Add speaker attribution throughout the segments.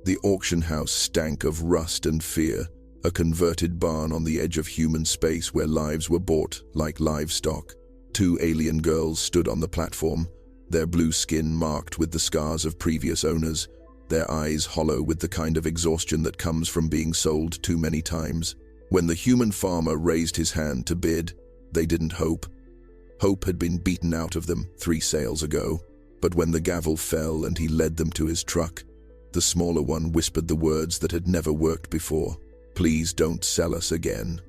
Speaker 1: The auction house stank of rust and fear, a converted barn on the edge of human space where lives were bought like livestock. Two alien girls stood on the platform, their blue skin marked with the scars of previous owners, their eyes hollow with the kind of exhaustion that comes from being sold too many times. When the human farmer raised his hand to bid, they didn't hope. Hope had been beaten out of them 3 sales ago, but when the gavel fell and he led them to his truck, the smaller one whispered the words that had never worked before. "Please don't sell us again."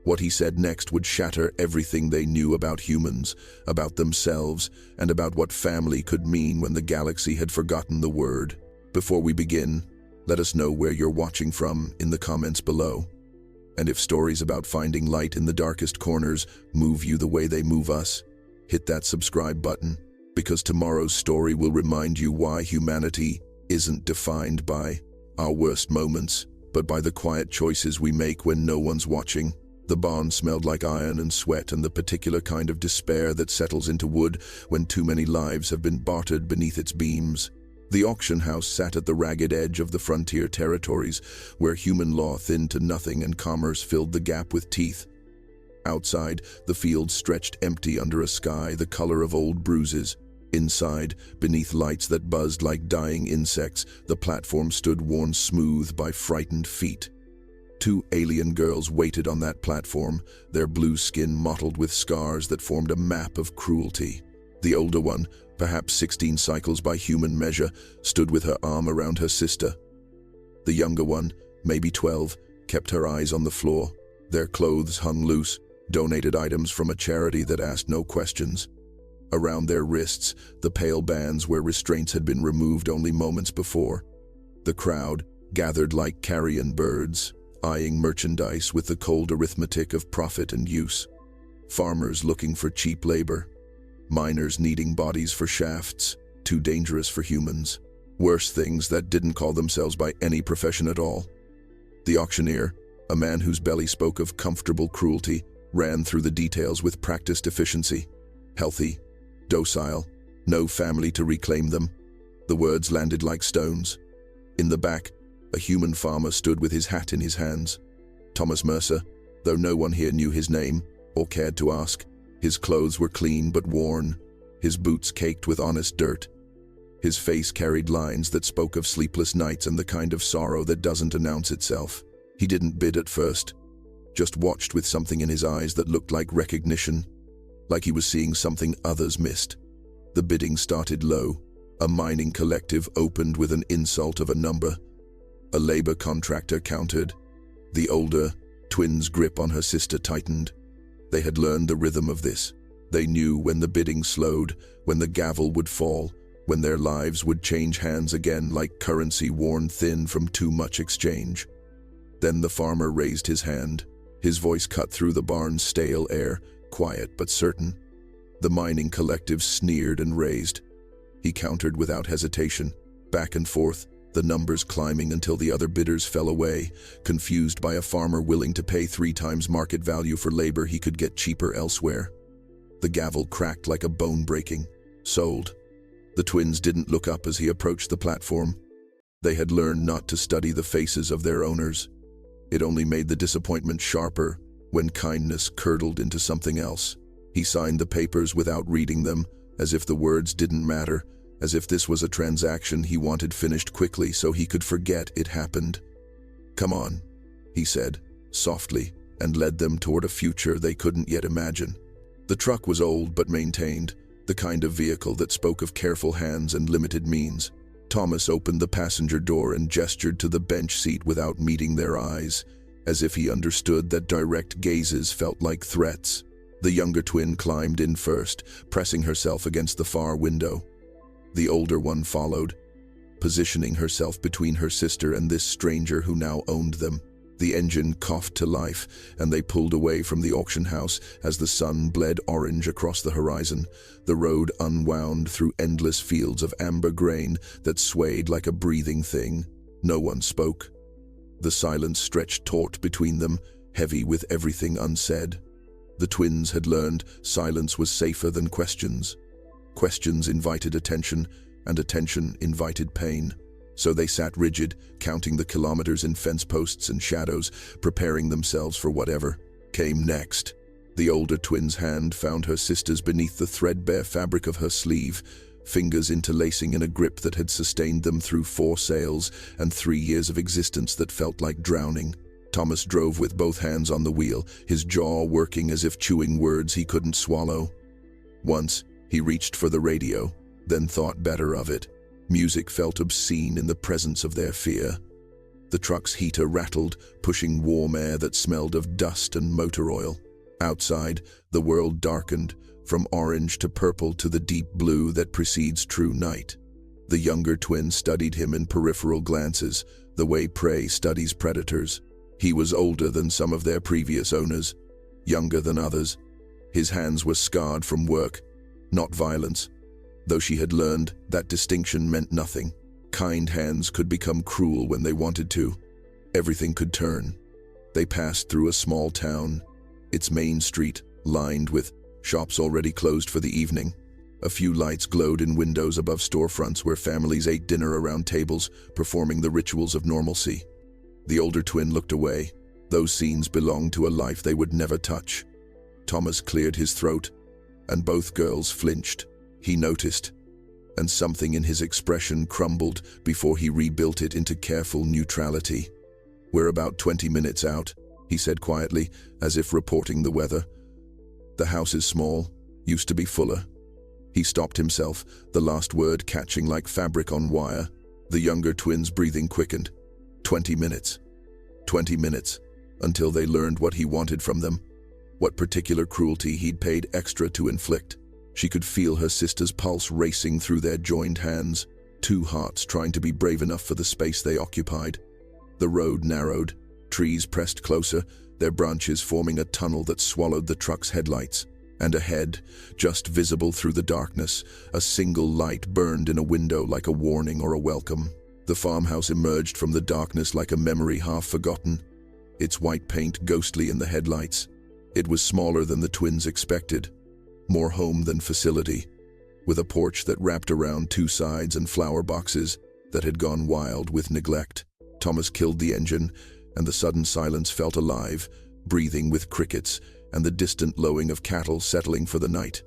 Speaker 1: What he said next would shatter everything they knew about humans, about themselves, and about what family could mean when the galaxy had forgotten the word. Before we begin, let us know where you're watching from in the comments below. And if stories about finding light in the darkest corners move you the way they move us, hit that subscribe button, because tomorrow's story will remind you why humanity isn't defined by our worst moments, but by the quiet choices we make when no one's watching. The barn smelled like iron and sweat and the particular kind of despair that settles into wood when too many lives have been bartered beneath its beams. The auction house sat at the ragged edge of the frontier territories, where human law thinned to nothing and commerce filled the gap with teeth. Outside, the fields stretched empty under a sky the color of old bruises. Inside, beneath lights that buzzed like dying insects, the platform stood worn smooth by frightened feet. 2 alien girls waited on that platform, their blue skin mottled with scars that formed a map of cruelty. The older one, perhaps 16 cycles by human measure, stood with her arm around her sister. The younger one, maybe 12, kept her eyes on the floor. Their clothes hung loose, donated items from a charity that asked no questions. Around their wrists, the pale bands where restraints had been removed only moments before. The crowd gathered like carrion birds, eyeing merchandise with the cold arithmetic of profit and use. Farmers looking for cheap labor. Miners needing bodies for shafts, too dangerous for humans. Worse things that didn't call themselves by any profession at all. The auctioneer, a man whose belly spoke of comfortable cruelty, ran through the details with practiced efficiency. Healthy, docile, no family to reclaim them. The words landed like stones. In the back, a human farmer stood with his hat in his hands. Thomas Mercer, though no one here knew his name or cared to ask. His clothes were clean but worn, his boots caked with honest dirt. His face carried lines that spoke of sleepless nights and the kind of sorrow that doesn't announce itself. He didn't bid at first, just watched with something in his eyes that looked like recognition, like he was seeing something others missed. The bidding started low. A mining collective opened with an insult of a number. A labor contractor countered. The older twin's grip on her sister tightened. They had learned the rhythm of this. They knew when the bidding slowed, when the gavel would fall, when their lives would change hands again like currency worn thin from too much exchange. Then the farmer raised his hand. His voice cut through the barn's stale air, quiet but certain. The mining collective sneered and raised. He countered without hesitation, back and forth, the numbers climbing until the other bidders fell away, confused by a farmer willing to pay 3 times market value for labor he could get cheaper elsewhere. The gavel cracked like a bone breaking. Sold. The twins didn't look up as he approached the platform. They had learned not to study the faces of their owners. It only made the disappointment sharper when kindness curdled into something else. He signed the papers without reading them, as if the words didn't matter, as if this was a transaction he wanted finished quickly so he could forget it happened. "Come on," he said, softly, and led them toward a future they couldn't yet imagine. The truck was old but maintained, the kind of vehicle that spoke of careful hands and limited means. Thomas opened the passenger door and gestured to the bench seat without meeting their eyes, as if he understood that direct gazes felt like threats. The younger twin climbed in first, pressing herself against the far window. The older one followed, positioning herself between her sister and this stranger who now owned them. The engine coughed to life, and they pulled away from the auction house as the sun bled orange across the horizon. The road unwound through endless fields of amber grain that swayed like a breathing thing. No one spoke. The silence stretched taut between them, heavy with everything unsaid. The twins had learned silence was safer than questions. Questions invited attention, and attention invited pain. So they sat rigid, counting the kilometers in fence posts and shadows, preparing themselves for whatever came next. The older twin's hand found her sister's beneath the threadbare fabric of her sleeve, fingers interlacing in a grip that had sustained them through 4 sails and 3 years of existence that felt like drowning. Thomas drove with both hands on the wheel, his jaw working as if chewing words he couldn't swallow. Once, he reached for the radio, then thought better of it. Music felt obscene in the presence of their fear. The truck's heater rattled, pushing warm air that smelled of dust and motor oil. Outside, the world darkened, from orange to purple to the deep blue that precedes true night. The younger twin studied him in peripheral glances, the way prey studies predators. He was older than some of their previous owners, younger than others. His hands were scarred from work, not violence. Though she had learned, that distinction meant nothing. Kind hands could become cruel when they wanted to. Everything could turn. They passed through a small town, its main street lined with shops already closed for the evening. A few lights glowed in windows above storefronts where families ate dinner around tables, performing the rituals of normalcy. The older twin looked away. Those scenes belonged to a life they would never touch. Thomas cleared his throat, and both girls flinched. He noticed, and something in his expression crumbled before he rebuilt it into careful neutrality. "We're about 20 minutes out," he said quietly, as if reporting the weather. "The house is small, used to be fuller." He stopped himself, the last word catching like fabric on wire. The younger twins' breathing quickened. 20 minutes. 20 minutes, until they learned what he wanted from them, what particular cruelty he'd paid extra to inflict. She could feel her sister's pulse racing through their joined hands, 2 hearts trying to be brave enough for the space they occupied. The road narrowed, trees pressed closer, their branches forming a tunnel that swallowed the truck's headlights. And ahead, just visible through the darkness, a single light burned in a window like a warning or a welcome. The farmhouse emerged from the darkness like a memory half forgotten, its white paint ghostly in the headlights. It was smaller than the twins expected, more home than facility, with a porch that wrapped around 2 sides and flower boxes that had gone wild with neglect. Thomas killed the engine, and the sudden silence felt alive, breathing with crickets and the distant lowing of cattle settling for the night.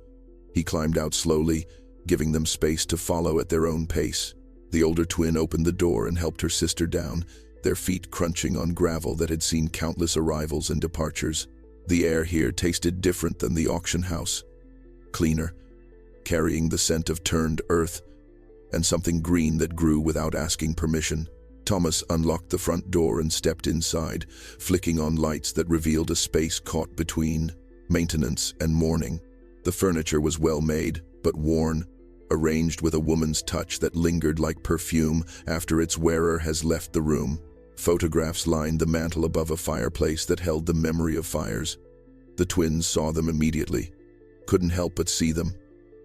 Speaker 1: He climbed out slowly, giving them space to follow at their own pace. The older twin opened the door and helped her sister down, their feet crunching on gravel that had seen countless arrivals and departures. The air here tasted different than the auction house. Cleaner, carrying the scent of turned earth, and something green that grew without asking permission. Thomas unlocked the front door and stepped inside, flicking on lights that revealed a space caught between maintenance and mourning. The furniture was well made, but worn, arranged with a woman's touch that lingered like perfume after its wearer has left the room. Photographs lined the mantel above a fireplace that held the memory of fires. The twins saw them immediately, couldn't help but see them.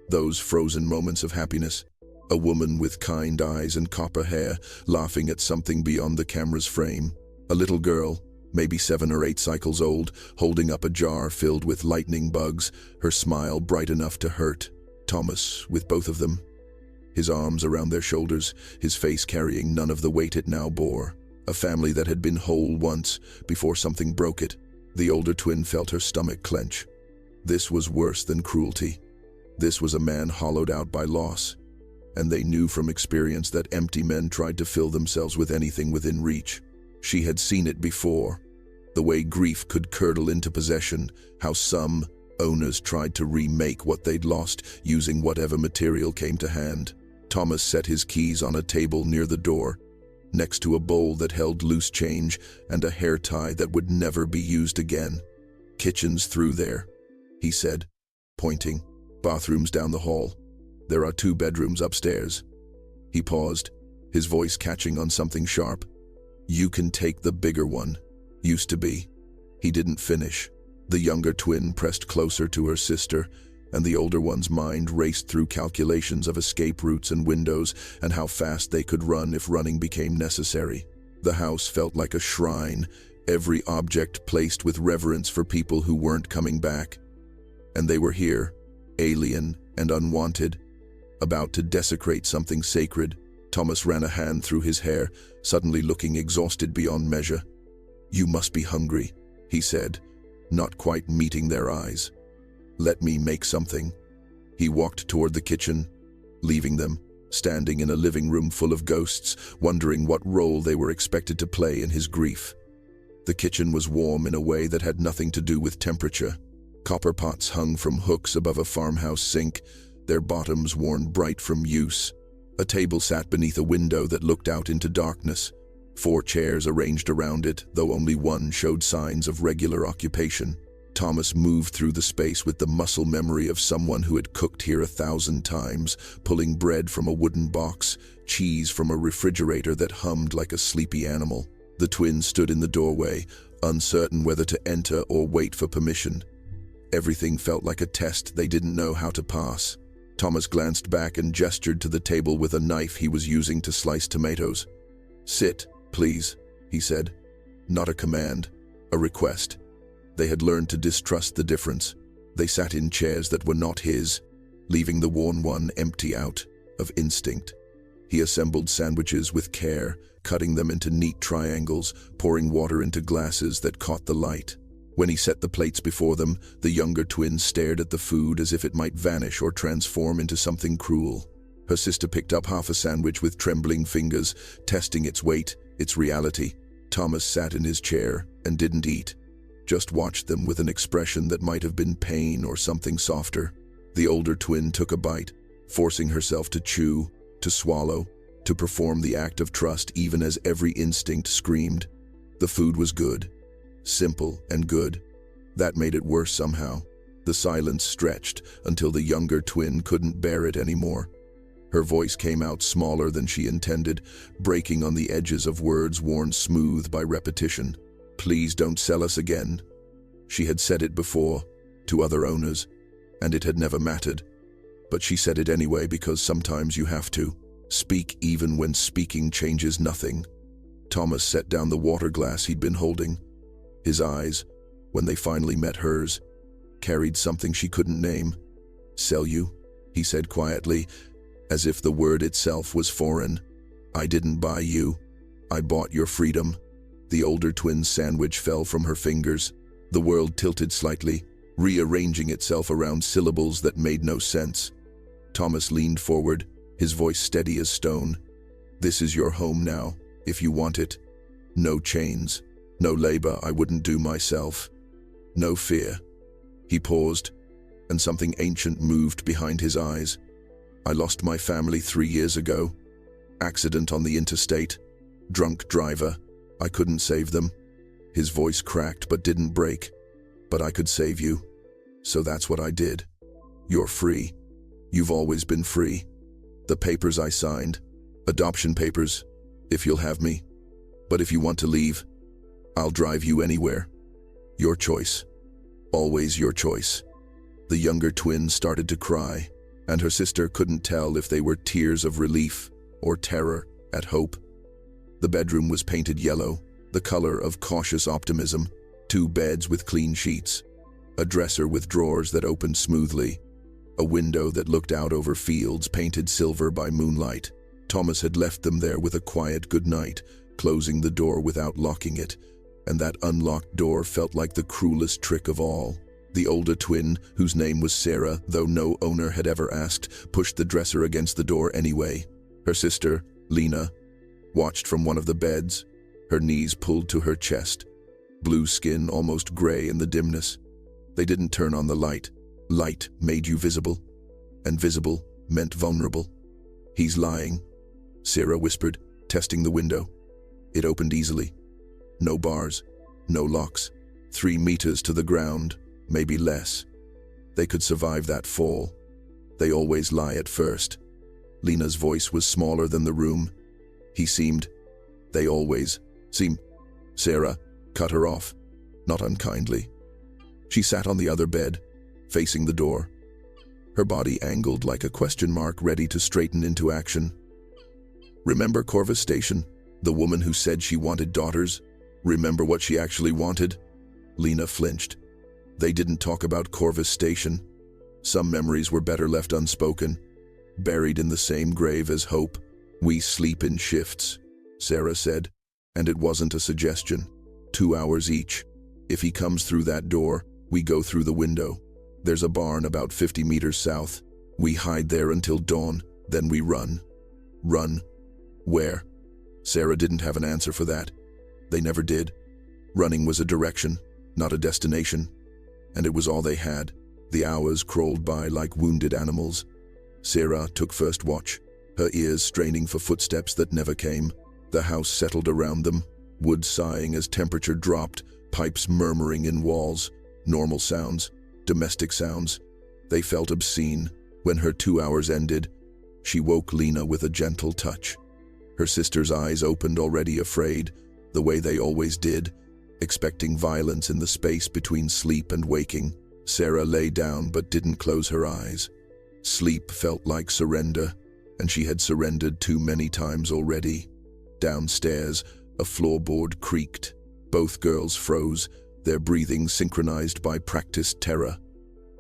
Speaker 1: Those frozen moments of happiness. A woman with kind eyes and copper hair, laughing at something beyond the camera's frame. A little girl, maybe 7 or 8 cycles old, holding up a jar filled with lightning bugs, her smile bright enough to hurt. Thomas, with both of them, his arms around their shoulders, his face carrying none of the weight it now bore. A family that had been whole once, before something broke it. The older twin felt her stomach clench. This was worse than cruelty. This was a man hollowed out by loss. And they knew from experience that empty men tried to fill themselves with anything within reach. She had seen it before. The way grief could curdle into possession, how some owners tried to remake what they'd lost using whatever material came to hand. Thomas set his keys on a table near the door, next to a bowl that held loose change and a hair tie that would never be used again. "Kitchen's through there," he said, pointing. "Bathrooms down the hall. There are 2 bedrooms upstairs." He paused, his voice catching on something sharp. "You can take the bigger one. Used to be." He didn't finish. The younger twin pressed closer to her sister, and the older one's mind raced through calculations of escape routes and windows and how fast they could run if running became necessary. The house felt like a shrine, every object placed with reverence for people who weren't coming back. And they were here, alien and unwanted, about to desecrate something sacred. Thomas ran a hand through his hair, suddenly looking exhausted beyond measure. "You must be hungry," he said, not quite meeting their eyes. "Let me make something." He walked toward the kitchen, leaving them, standing in a living room full of ghosts, wondering what role they were expected to play in his grief. The kitchen was warm in a way that had nothing to do with temperature. Copper pots hung from hooks above a farmhouse sink, their bottoms worn bright from use. A table sat beneath a window that looked out into darkness. 4 chairs arranged around it, though only one showed signs of regular occupation. Thomas moved through the space with the muscle memory of someone who had cooked here 1,000 times, pulling bread from a wooden box, cheese from a refrigerator that hummed like a sleepy animal. The twins stood in the doorway, uncertain whether to enter or wait for permission. Everything felt like a test they didn't know how to pass. Thomas glanced back and gestured to the table with a knife he was using to slice tomatoes. "Sit, please," he said. Not a command, a request. They had learned to distrust the difference. They sat in chairs that were not his, leaving the worn one empty out of instinct. He assembled sandwiches with care, cutting them into neat triangles, pouring water into glasses that caught the light. When he set the plates before them, the younger twin stared at the food as if it might vanish or transform into something cruel. Her sister picked up half a sandwich with trembling fingers, testing its weight, its reality. Thomas sat in his chair and didn't eat, just watched them with an expression that might have been pain or something softer. The older twin took a bite, forcing herself to chew, to swallow, to perform the act of trust even as every instinct screamed. The food was good. Simple and good. That made it worse somehow. The silence stretched until the younger twin couldn't bear it anymore. Her voice came out smaller than she intended, breaking on the edges of words worn smooth by repetition. "Please don't sell us again." She had said it before, to other owners, and it had never mattered. But she said it anyway because sometimes you have to. Speak even when speaking changes nothing. Thomas set down the water glass he'd been holding. His eyes, when they finally met hers, carried something she couldn't name. "Sell you?" he said quietly, as if the word itself was foreign. "I didn't buy you. I bought your freedom." The older twin's sandwich fell from her fingers. The world tilted slightly, rearranging itself around syllables that made no sense. Thomas leaned forward, his voice steady as stone. "This is your home now, if you want it. No chains. No labor I wouldn't do myself. No fear." He paused, and something ancient moved behind his eyes. "I lost my family 3 years ago. Accident on the interstate. Drunk driver. I couldn't save them." His voice cracked but didn't break. "But I could save you. So that's what I did. You're free. You've always been free. The papers I signed. Adoption papers, if you'll have me. But if you want to leave, I'll drive you anywhere. Your choice. Always your choice." The younger twin started to cry, and her sister couldn't tell if they were tears of relief or terror at hope. The bedroom was painted yellow, the color of cautious optimism. 2 beds with clean sheets, a dresser with drawers that opened smoothly, a window that looked out over fields painted silver by moonlight. Thomas had left them there with a quiet goodnight, closing the door without locking it, and that unlocked door felt like the cruelest trick of all. The older twin, whose name was Sarah, though no owner had ever asked, pushed the dresser against the door anyway. Her sister, Lena, watched from one of the beds, her knees pulled to her chest, blue skin almost gray in the dimness. They didn't turn on the light. Light made you visible, and visible meant vulnerable. "He's lying," Sarah whispered, testing the window. It opened easily. No bars, no locks. 3 meters to the ground, maybe less. They could survive that fall. They always lie at first. Lena's voice was smaller than the room. They always seem. Sarah cut her off, not unkindly. She sat on the other bed, facing the door, her body angled like a question mark ready to straighten into action. "Remember Corvus Station? The woman who said she wanted daughters? Remember what she actually wanted?" Lena flinched. They didn't talk about Corvus Station. Some memories were better left unspoken, buried in the same grave as hope. We sleep in shifts, Sarah said, and it wasn't a suggestion. 2 hours each. If he comes through that door, we go through the window. There's a barn about 50 meters south. We hide there until dawn, then we run. Run? Where? Sarah didn't have an answer for that. They never did. Running was a direction, not a destination. And it was all they had. The hours crawled by like wounded animals. Sarah took first watch, her ears straining for footsteps that never came. The house settled around them, wood sighing as temperature dropped, pipes murmuring in walls. Normal sounds, domestic sounds. They felt obscene. When her 2 hours ended, she woke Lena with a gentle touch. Her sister's eyes opened, already afraid, the way they always did, expecting violence in the space between sleep and waking. Sarah lay down but didn't close her eyes. Sleep felt like surrender, and she had surrendered too many times already. Downstairs, a floorboard creaked. Both girls froze, their breathing synchronized by practiced terror.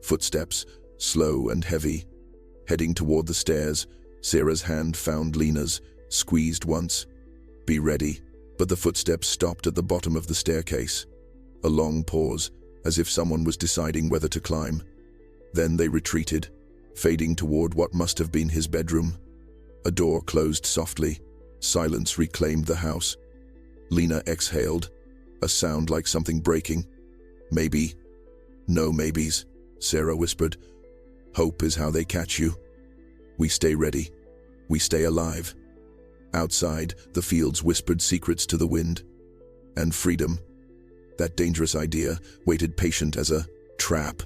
Speaker 1: Footsteps, slow and heavy. Heading toward the stairs, Sarah's hand found Lena's, squeezed once. Be ready. But the footsteps stopped at the bottom of the staircase. A long pause, as if someone was deciding whether to climb. Then they retreated, fading toward what must have been his bedroom. A door closed softly. Silence reclaimed the house. Lena exhaled, a sound like something breaking. Maybe. No maybes, Sarah whispered. Hope is how they catch you. We stay ready. We stay alive. Outside, the fields whispered secrets to the wind. And freedom, that dangerous idea, waited patient as a trap.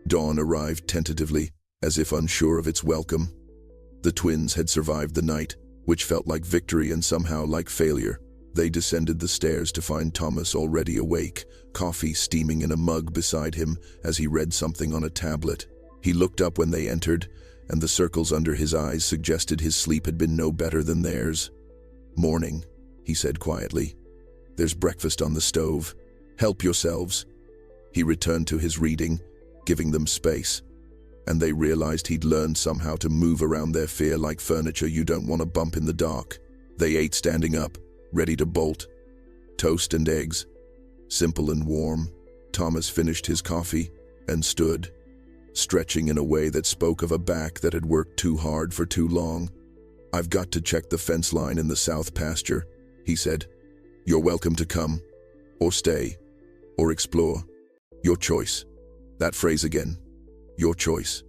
Speaker 1: Dawn arrived tentatively, as if unsure of its welcome. The twins had survived the night, which felt like victory and somehow like failure. They descended the stairs to find Thomas already awake, coffee steaming in a mug beside him as he read something on a tablet. He looked up when they entered, and the circles under his eyes suggested his sleep had been no better than theirs. Morning, he said quietly. There's breakfast on the stove. Help yourselves. He returned to his reading, giving them space. And they realized he'd learned somehow to move around their fear like furniture you don't want to bump in the dark. They ate standing up, ready to bolt. Toast and eggs. Simple and warm. Thomas finished his coffee and stood, stretching in a way that spoke of a back that had worked too hard for too long. I've got to check the fence line in the south pasture, he said. You're welcome to come, or stay, or explore. Your choice. That phrase again. Your choice.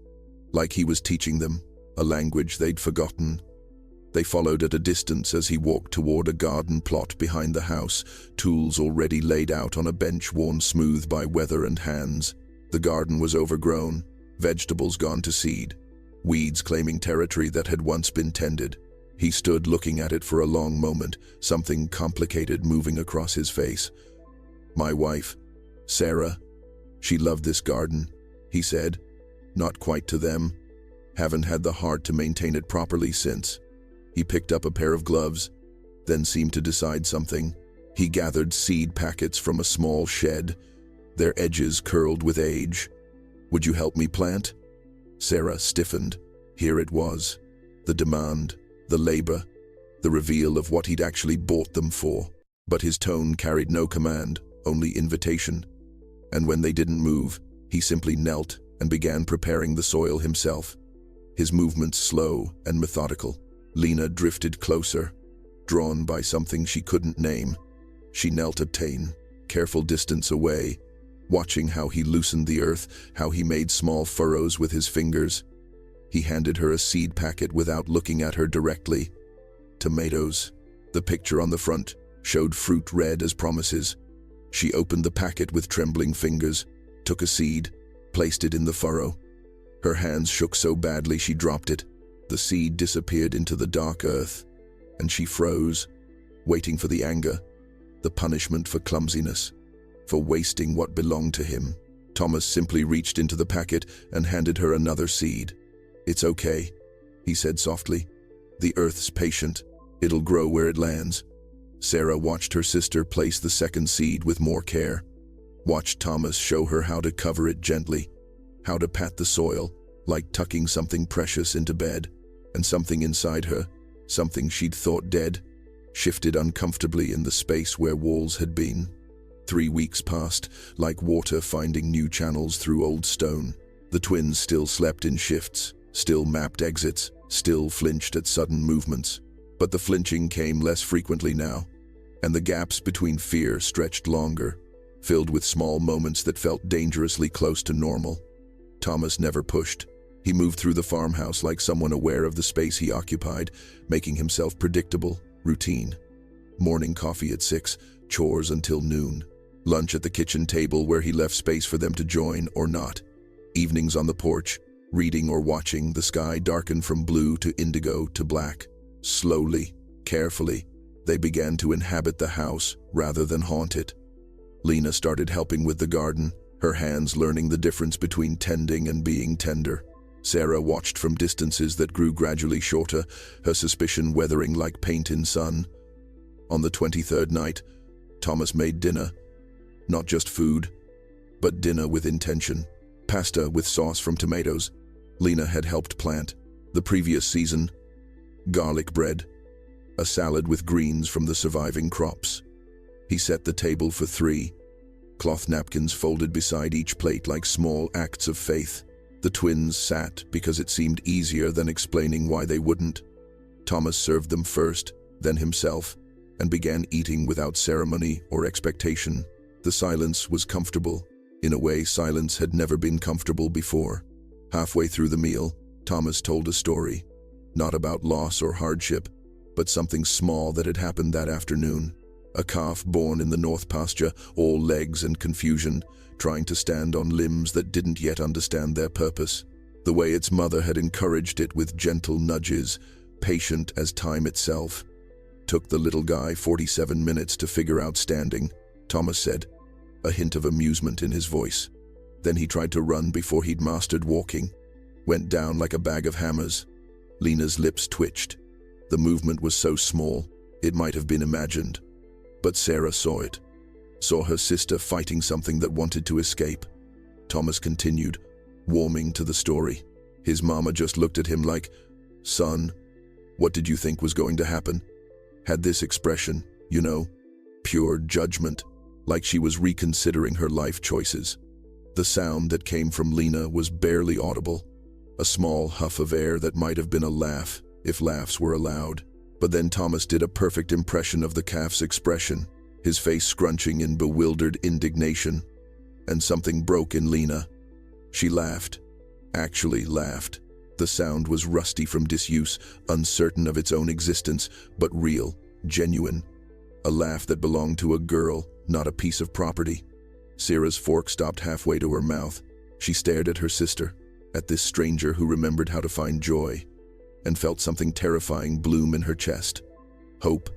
Speaker 1: Like he was teaching them, a language they'd forgotten. They followed at a distance as he walked toward a garden plot behind the house, tools already laid out on a bench worn smooth by weather and hands. The garden was overgrown, vegetables gone to seed, weeds claiming territory that had once been tended. He stood looking at it for a long moment, something complicated moving across his face. My wife, Sarah, she loved this garden, he said. Not quite to them. Haven't had the heart to maintain it properly since. He picked up a pair of gloves, then seemed to decide something. He gathered seed packets from a small shed, their edges curled with age. Would you help me plant? Sarah stiffened. Here it was. The demand, the labor, the reveal of what he'd actually bought them for. But his tone carried no command, only invitation. And when they didn't move, he simply knelt and began preparing the soil himself. His movements slow and methodical. Lena drifted closer, drawn by something she couldn't name. She knelt a careful distance away, watching how he loosened the earth, how he made small furrows with his fingers. He handed her a seed packet without looking at her directly. Tomatoes. The picture on the front showed fruit red as promises. She opened the packet with trembling fingers, took a seed, placed it in the furrow. Her hands shook so badly she dropped it. The seed disappeared into the dark earth, and she froze, waiting for the anger, the punishment for clumsiness, for wasting what belonged to him. Thomas simply reached into the packet and handed her another seed. It's okay, he said softly. The earth's patient. It'll grow where it lands. Sarah watched her sister place the second seed with more care. Watched Thomas show her how to cover it gently, how to pat the soil, like tucking something precious into bed. And something inside her, Something she'd thought dead shifted uncomfortably in the space where walls had been. 3 weeks passed, like water finding new channels through old stone. The twins still slept in shifts, still mapped exits, still flinched at sudden movements. But the flinching came less frequently now, and the gaps between fear stretched longer, filled with small moments that felt dangerously close to normal. Thomas never pushed. He moved through the farmhouse like someone aware of the space he occupied, making himself predictable, routine. Morning coffee at 6, chores until noon. Lunch at the kitchen table where he left space for them to join or not. Evenings on the porch, reading or watching the sky darken from blue to indigo to black. Slowly, carefully, they began to inhabit the house rather than haunt it. Lena started helping with the garden, her hands learning the difference between tending and being tender. Sarah watched from distances that grew gradually shorter, her suspicion weathering like paint in sun. On the 23rd night, Thomas made dinner. Not just food, but dinner with intention. Pasta with sauce from tomatoes Lena had helped plant. The previous season, garlic bread, a salad with greens from the surviving crops. He set the table for 3, cloth napkins folded beside each plate like small acts of faith. The twins sat because it seemed easier than explaining why they wouldn't. Thomas served them first, then himself, and began eating without ceremony or expectation. The silence was comfortable. In a way, silence had never been comfortable before. Halfway through the meal, Thomas told a story. Not about loss or hardship, but something small that had happened that afternoon. A calf born in the north pasture, all legs and confusion, trying to stand on limbs that didn't yet understand their purpose. The way its mother had encouraged it with gentle nudges, patient as time itself. Took the little guy 47 minutes to figure out standing, Thomas said, a hint of amusement in his voice. Then he tried to run before he'd mastered walking. Went down like a bag of hammers. Lena's lips twitched. The movement was so small, it might have been imagined. But Sarah saw it. Saw her sister fighting something that wanted to escape. Thomas continued, warming to the story. His mama just looked at him like, "Son, what did you think was going to happen?" Had this expression, you know, pure judgment, like she was reconsidering her life choices. The sound that came from Lena was barely audible, a small huff of air that might have been a laugh, if laughs were allowed. But then Thomas did a perfect impression of the calf's expression, his face scrunching in bewildered indignation. And something broke in Lena. She laughed. Actually laughed. The sound was rusty from disuse, uncertain of its own existence, but real, genuine. A laugh that belonged to a girl, not a piece of property. Sarah's fork stopped halfway to her mouth. She stared at her sister, at this stranger who remembered how to find joy, and felt something terrifying bloom in her chest. Hope.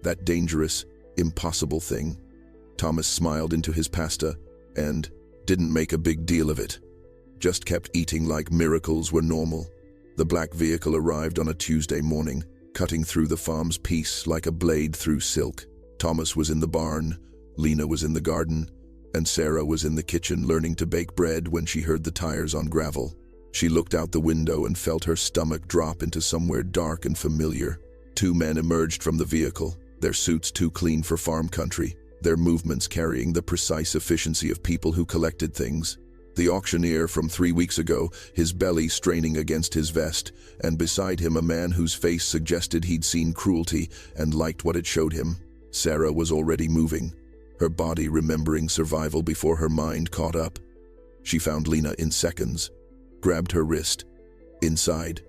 Speaker 1: That dangerous, impossible thing. Thomas smiled into his pasta and didn't make a big deal of it. Just kept eating like miracles were normal. The black vehicle arrived on a Tuesday morning, cutting through the farm's peace like a blade through silk. Thomas was in the barn, Lena was in the garden, and Sarah was in the kitchen learning to bake bread when she heard the tires on gravel. She looked out the window and felt her stomach drop into somewhere dark and familiar. 2 men emerged from the vehicle, their suits too clean for farm country, their movements carrying the precise efficiency of people who collected things. The auctioneer from 3 weeks ago, his belly straining against his vest, and beside him a man whose face suggested he'd seen cruelty and liked what it showed him. Sarah was already moving, her body remembering survival before her mind caught up. She found Lena in seconds, grabbed her wrist. Inside.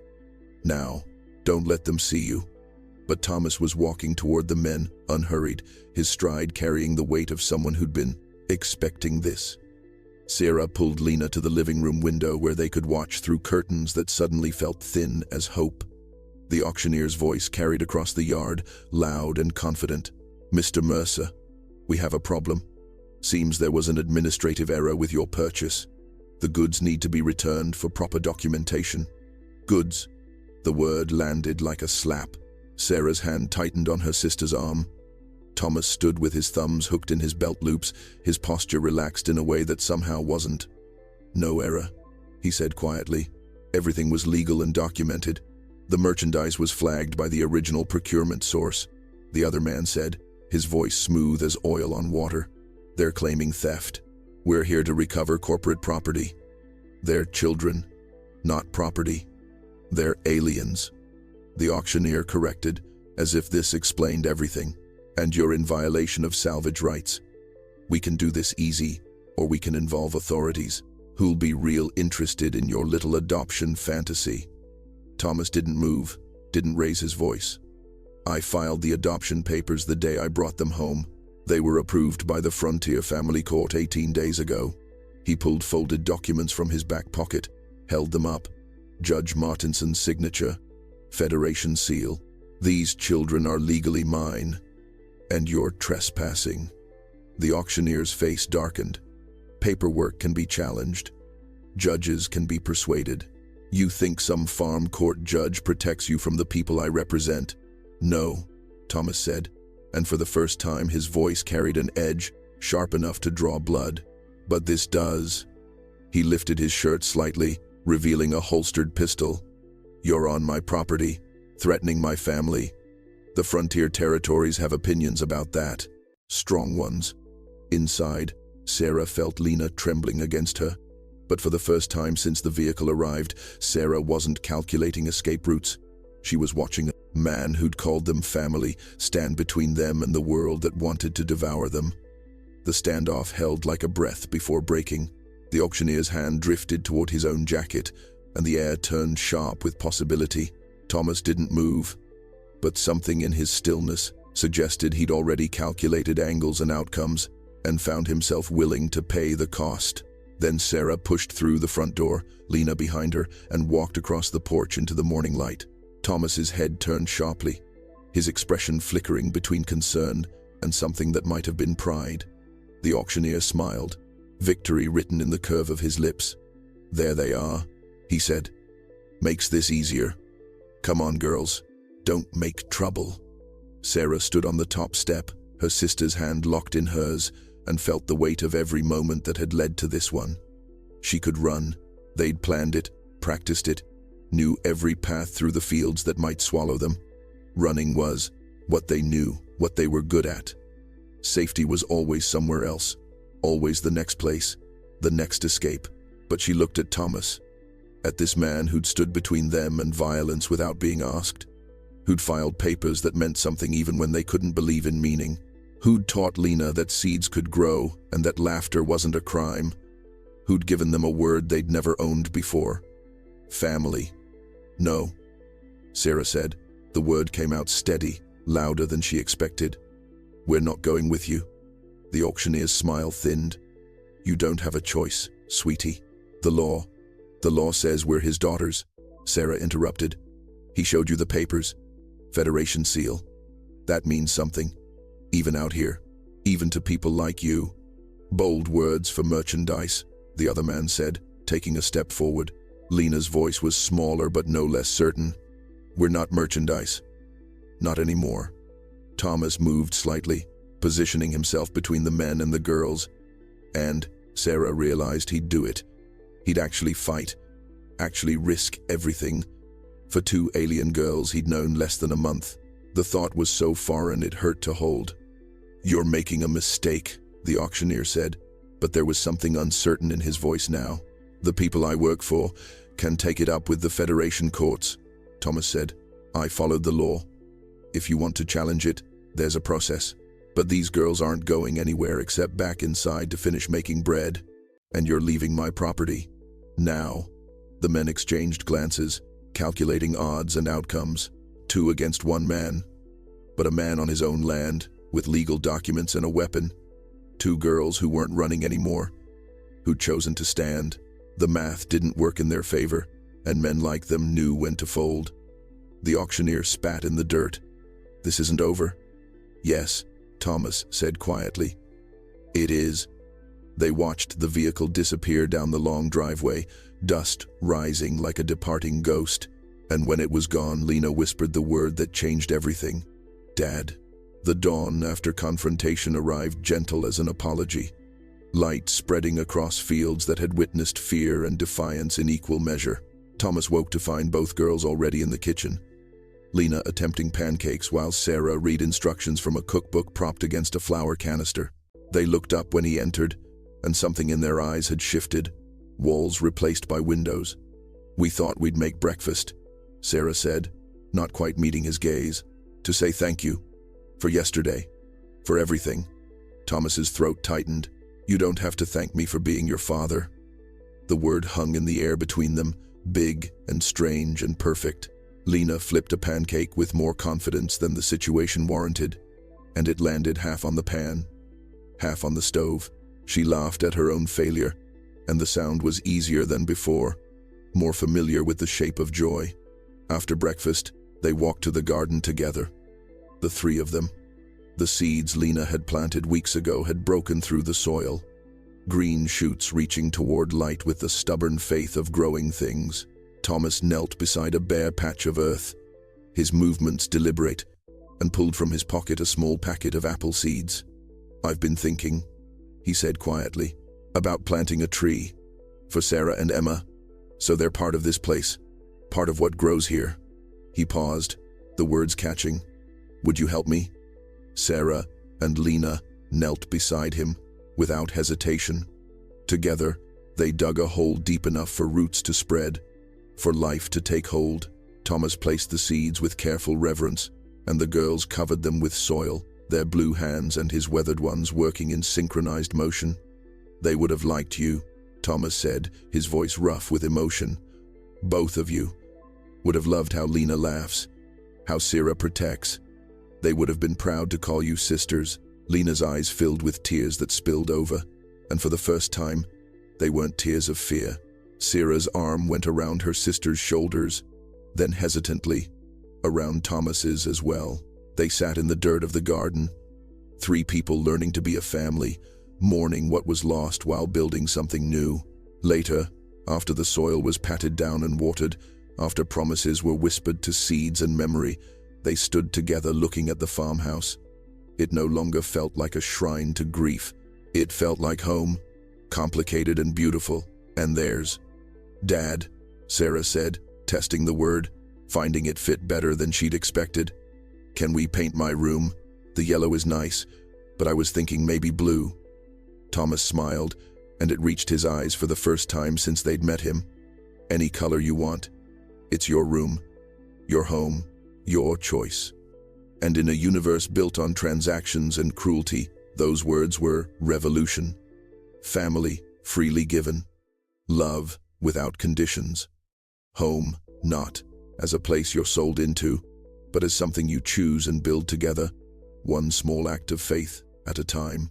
Speaker 1: Now, don't let them see you. But Thomas was walking toward the men, unhurried, his stride carrying the weight of someone who'd been expecting this. Sarah pulled Lena to the living room window where they could watch through curtains that suddenly felt thin as hope. The auctioneer's voice carried across the yard, loud and confident. "Mr. Mercer, we have a problem. Seems there was an administrative error with your purchase. The goods need to be returned for proper documentation." Goods. The word landed like a slap. Sarah's hand tightened on her sister's arm. Thomas stood with his thumbs hooked in his belt loops, his posture relaxed in a way that somehow wasn't. "No error," he said quietly. "Everything was legal and documented. The merchandise was flagged by the original procurement source, the other man said, his voice smooth as oil on water. They're claiming theft. We're here to recover corporate property. They're children, not property. They're aliens. The auctioneer corrected, as if this explained everything. And you're in violation of salvage rights. We can do this easy, or we can involve authorities, who'll be real interested in your little adoption fantasy. Thomas didn't move, didn't raise his voice. I filed the adoption papers the day I brought them home. They were approved by the Frontier Family Court 18 days ago. He pulled folded documents from his back pocket, held them up. Judge Martinson's signature, Federation seal. These children are legally mine, and you're trespassing. The auctioneer's face darkened. Paperwork can be challenged. Judges can be persuaded. You think some farm court judge protects you from the people I represent? No, Thomas said, and for the first time his voice carried an edge sharp enough to draw blood. But this does. He lifted his shirt slightly, revealing a holstered pistol. You're on my property, threatening my family. The frontier territories have opinions about that. Strong ones. Inside, Sarah felt Lena trembling against her. But for the first time since the vehicle arrived, Sarah wasn't calculating escape routes. She was watching a man who'd called them family stand between them and the world that wanted to devour them. The standoff held like a breath before breaking. The auctioneer's hand drifted toward his own jacket, and the air turned sharp with possibility. Thomas didn't move, but something in his stillness suggested he'd already calculated angles and outcomes, and found himself willing to pay the cost. Then Sarah pushed through the front door, Lena behind her, and walked across the porch into the morning light. Thomas's head turned sharply, his expression flickering between concern and something that might have been pride. The auctioneer smiled, victory written in the curve of his lips. There they are, he said. Makes this easier. Come on, girls. Don't make trouble. Sarah stood on the top step, her sister's hand locked in hers, and felt the weight of every moment that had led to this one. She could run. They'd planned it, practiced it, knew every path through the fields that might swallow them. Running was what they knew, what they were good at. Safety was always somewhere else, always the next place, the next escape. But she looked at Thomas, at this man who'd stood between them and violence without being asked, who'd filed papers that meant something even when they couldn't believe in meaning, who'd taught Lena that seeds could grow and that laughter wasn't a crime, who'd given them a word they'd never owned before. Family. No, Sarah said. The word came out steady, louder than she expected. We're not going with you. The auctioneer's smile thinned. You don't have a choice, sweetie. The law says we're his daughters, Sarah interrupted. He showed you the papers. Federation seal. That means something. Even out here. Even to people like you. Bold words for merchandise, the other man said, taking a step forward. Lena's voice was smaller but no less certain. We're not merchandise. Not anymore. Thomas moved slightly, positioning himself between the men and the girls. And Sarah realized he'd do it. He'd actually fight, actually risk everything. For two alien girls he'd known less than a month. The thought was so foreign it hurt to hold. You're making a mistake, the auctioneer said, but there was something uncertain in his voice now. The people I work for can take it up with the Federation courts, Thomas said. I followed the law. If you want to challenge it, there's a process. But these girls aren't going anywhere except back inside to finish making bread. And you're leaving my property. Now. The men exchanged glances, calculating odds and outcomes. 2 against 1 man. But a man on his own land, with legal documents and a weapon. 2 girls who weren't running anymore, who'd chosen to stand. The math didn't work in their favor, and men like them knew when to fold. The auctioneer spat in the dirt. This isn't over. Yes, Thomas said quietly. It is. They watched the vehicle disappear down the long driveway, dust rising like a departing ghost. And when it was gone, Lena whispered the word that changed everything. Dad. The dawn after confrontation arrived gentle as an apology. Light spreading across fields that had witnessed fear and defiance in equal measure. Thomas woke to find both girls already in the kitchen. Lena attempting pancakes while Sarah read instructions from a cookbook propped against a flour canister. They looked up when he entered, and something in their eyes had shifted, walls replaced by windows. "We thought we'd make breakfast," Sarah said, not quite meeting his gaze, "to say thank you. For yesterday. For everything." Thomas's throat tightened. "You don't have to thank me for being your father." The word hung in the air between them, big and strange and perfect. Lena flipped a pancake with more confidence than the situation warranted, and it landed half on the pan, half on the stove. She laughed at her own failure, and the sound was easier than before, more familiar with the shape of joy. After breakfast, they walked to the garden together. The three of them. The seeds Lena had planted weeks ago had broken through the soil, green shoots reaching toward light with the stubborn faith of growing things. Thomas knelt beside a bare patch of earth, his movements deliberate, and pulled from his pocket a small packet of apple seeds. "I've been thinking," he said quietly, "about planting a tree for Sarah and Emma, so they're part of this place, part of what grows here." He paused, the words catching. "Would you help me?" Sarah and Lena knelt beside him, without hesitation. Together, they dug a hole deep enough for roots to spread, for life to take hold. Thomas placed the seeds with careful reverence, and the girls covered them with soil, their blue hands and his weathered ones working in synchronized motion. "They would have liked you," Thomas said, his voice rough with emotion. "Both of you would have loved how Lena laughs, how Sarah protects. They would have been proud to call you sisters." Lena's eyes filled with tears that spilled over, and for the first time, they weren't tears of fear. Sarah's arm went around her sister's shoulders, then hesitantly, around Thomas's as well. They sat in the dirt of the garden, three people learning to be a family, mourning what was lost while building something new. Later, after the soil was patted down and watered, after promises were whispered to seeds and memory, they stood together looking at the farmhouse. It no longer felt like a shrine to grief. It felt like home, complicated and beautiful, and theirs. "Dad," Sarah said, testing the word, finding it fit better than she'd expected. "Can we paint my room? The yellow is nice, but I was thinking maybe blue." Thomas smiled, and it reached his eyes for the first time since they'd met him. "Any color you want. It's your room, your home, your choice." And in a universe built on transactions and cruelty, those words were revolution. Family, freely given. Love, without conditions. Home, not as a place you're sold into, but as something you choose and build together, one small act of faith at a time.